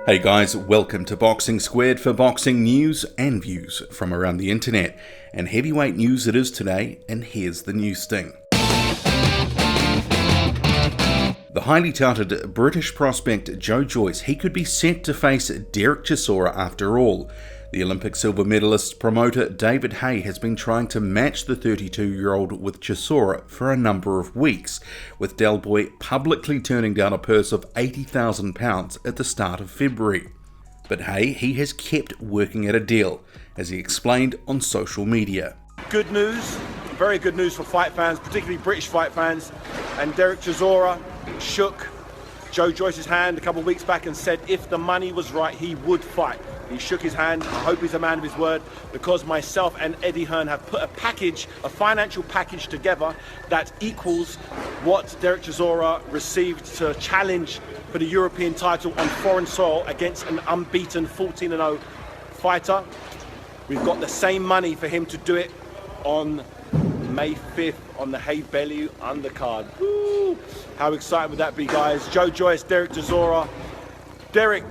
Hey guys, welcome to Boxing Squared for boxing news and views from around the internet. And heavyweight news it is today, and here's the news sting. The highly touted British prospect Joe Joyce, he could be set to face Derek Chisora after all. The Olympic silver medalist promoter David Haye has been trying to match the 32-year-old with Chisora for a number of weeks, with Del Boy publicly turning down a purse of £80,000 at the start of February. But Haye, he has kept working at a deal, as he explained on social media. Good news, very good news for fight fans, particularly British fight fans. And Derek Chisora shook Joe Joyce's hand a couple of weeks back and said if the money was right, he would fight. He shook his hand. I hope he's a man of his word, because myself and Eddie Hearn have put a financial package together that equals what Derek Chisora received to challenge for the European title on foreign soil against an unbeaten 14-0 fighter. We've got the same money for him to do it on May 5th on the Haye Bellew undercard. Woo! How exciting would that be, guys? Joe Joyce, Derek Chisora. Derek,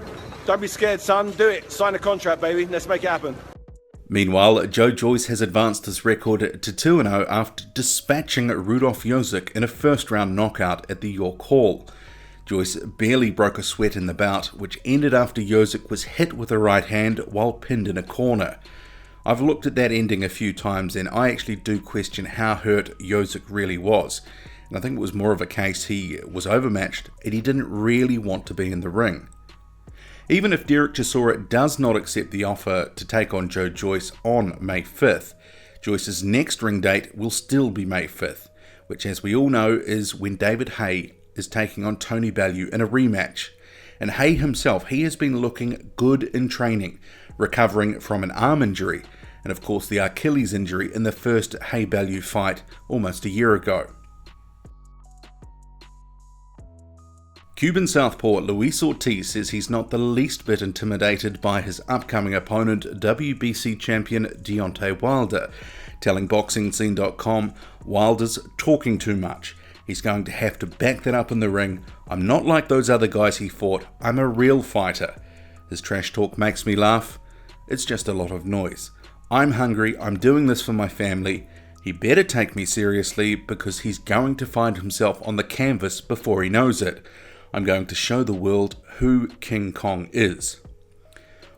don't be scared, son. Do it. Sign a contract, baby. Let's make it happen. Meanwhile, Joe Joyce has advanced his record to 2-0 after dispatching Rudolf Jozik in a first-round knockout at the York Hall. Joyce barely broke a sweat in the bout, which ended after Jozik was hit with a right hand while pinned in a corner. I've looked at that ending a few times, and I actually do question how hurt Jozik really was. And I think it was more of a case he was overmatched and he didn't really want to be in the ring. Even if Derek Chisora does not accept the offer to take on Joe Joyce on May 5th, Joyce's next ring date will still be May 5th, which, as we all know, is when David Haye is taking on Tony Bellew in a rematch. And Haye himself, he has been looking good in training, recovering from an arm injury, and of course the Achilles injury in the first Haye Bellew fight almost a year ago. Cuban southpaw Luis Ortiz says he's not the least bit intimidated by his upcoming opponent, WBC champion Deontay Wilder, telling BoxingScene.com, "Wilder's talking too much. He's going to have to back that up in the ring. I'm not like those other guys he fought. I'm a real fighter. His trash talk makes me laugh. It's just a lot of noise. I'm hungry. I'm doing this for my family. He better take me seriously, because he's going to find himself on the canvas before he knows it. I'm going to show the world who King Kong is."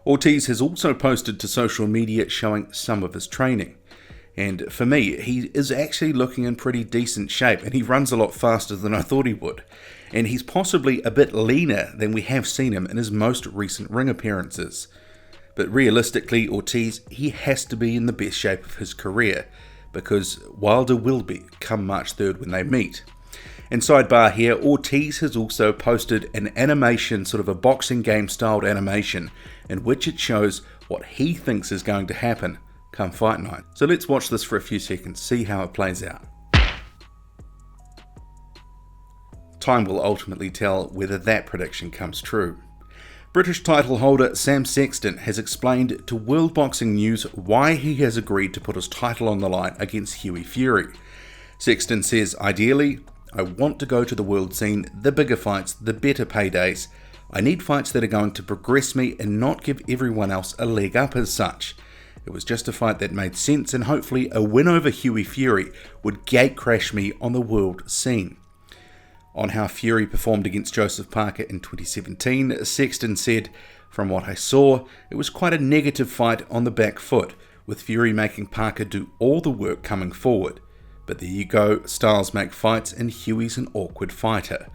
Ortiz has also posted to social media showing some of his training. And for me, he is actually looking in pretty decent shape, and he runs a lot faster than I thought he would. And he's possibly a bit leaner than we have seen him in his most recent ring appearances. But realistically, Ortiz, he has to be in the best shape of his career, because Wilder will be come March 3rd when they meet. And sidebar here, Ortiz has also posted an animation, sort of a boxing game styled animation, in which it shows what he thinks is going to happen come fight night. So let's watch this for a few seconds, see how it plays out. Time will ultimately tell whether that prediction comes true. British title holder Sam Sexton has explained to World Boxing News why he has agreed to put his title on the line against Hughie Fury. Sexton says, "Ideally, I want to go to the world scene, the bigger fights, the better paydays. I need fights that are going to progress me and not give everyone else a leg up as such. It was just a fight that made sense, and hopefully a win over Hughie Fury would gatecrash me on the world scene." On how Fury performed against Joseph Parker in 2017, Sexton said, "From what I saw, it was quite a negative fight on the back foot, with Fury making Parker do all the work coming forward. But there you go, styles make fights, and Hughie's an awkward fighter."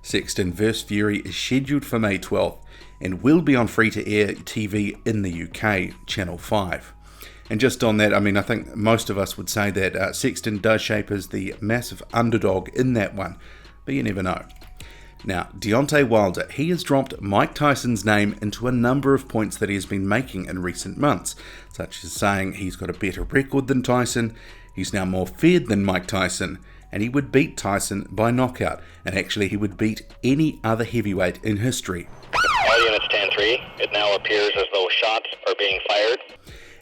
Sexton vs Fury is scheduled for May 12th and will be on free-to-air TV in the UK, Channel 5. And just on that, I think most of us would say that Sexton does shape as the massive underdog in that one, but you never know. Now, Deontay Wilder, he has dropped Mike Tyson's name into a number of points that he has been making in recent months, such as saying he's got a better record than Tyson, he's now more feared than Mike Tyson, and he would beat Tyson by knockout, and actually he would beat any other heavyweight in history. All units 10-3, it now appears as though shots are being fired.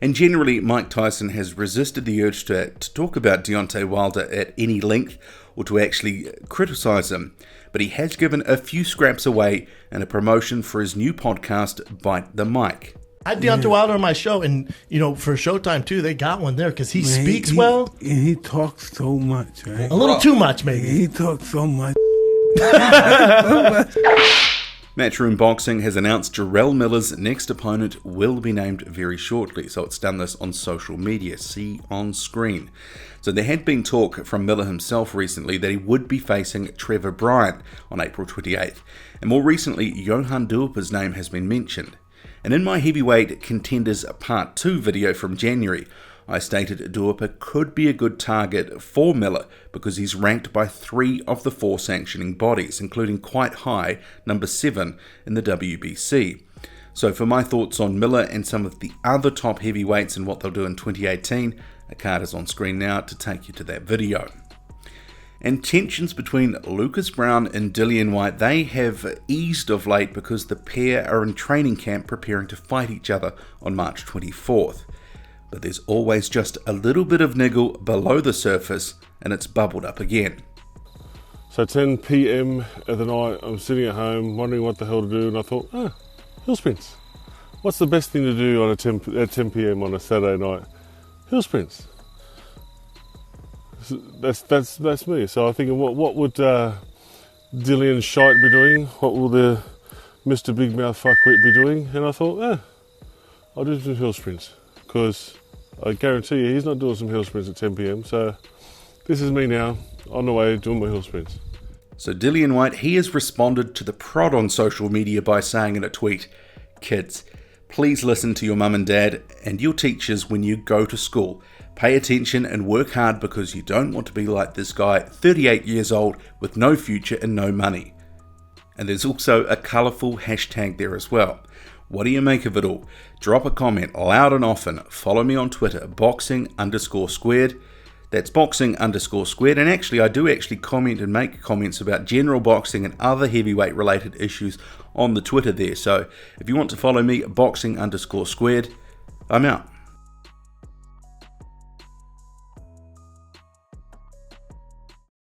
And generally, Mike Tyson has resisted the urge to talk about Deontay Wilder at any length or to actually criticise him. but he has given a few scraps away in a promotion for his new podcast, Bite the Mic. I had Deontay Wilder on my show, and, for Showtime, too, they got one there because he speaks well. And he talks so much, right? A little too much, maybe. He talks so much. Matchroom Boxing has announced Jarrell Miller's next opponent will be named very shortly, so it's done this on social media, see on screen. So there had been talk from Miller himself recently that he would be facing Trevor Bryant on April 28th, and more recently Johan Duhaupas' name has been mentioned. And in my Heavyweight Contenders Part 2 video from January, I stated Duhaupas could be a good target for Miller because he's ranked by 3 of the 4 sanctioning bodies, including quite high, number 7 in the WBC. So for my thoughts on Miller and some of the other top heavyweights and what they'll do in 2018, a card is on screen now to take you to that video. And tensions between Lucas Brown and Dillian Whyte, they have eased of late because the pair are in training camp preparing to fight each other on March 24th. But there's always just a little bit of niggle below the surface, and it's bubbled up again. So 10 p.m. of the night, I'm sitting at home wondering what the hell to do, and I thought, hill sprints. What's the best thing to do on at 10 p.m. on a Saturday night? Hill sprints. That's me. So I'm thinking, what would Dillian Shite be doing? What will the Mr. Big Mouth fuckwit be doing? And I thought, I'll do some hill sprints. Because I guarantee you he's not doing some hill sprints at 10 p.m. So this is me now, on the way doing my hill sprints. So Dillian Whyte, he has responded to the prod on social media by saying in a tweet, "Kids, please listen to your mum and dad and your teachers when you go to school. Pay attention and work hard because you don't want to be like this guy, 38 years old, with no future and no money." And there's also a colourful hashtag there as well. What do you make of it all? Drop a comment loud and often. Follow me on Twitter, boxing_squared. That's boxing_squared. And actually, I do comment and make comments about general boxing and other heavyweight related issues on the Twitter there. So if you want to follow me, boxing_squared, I'm out.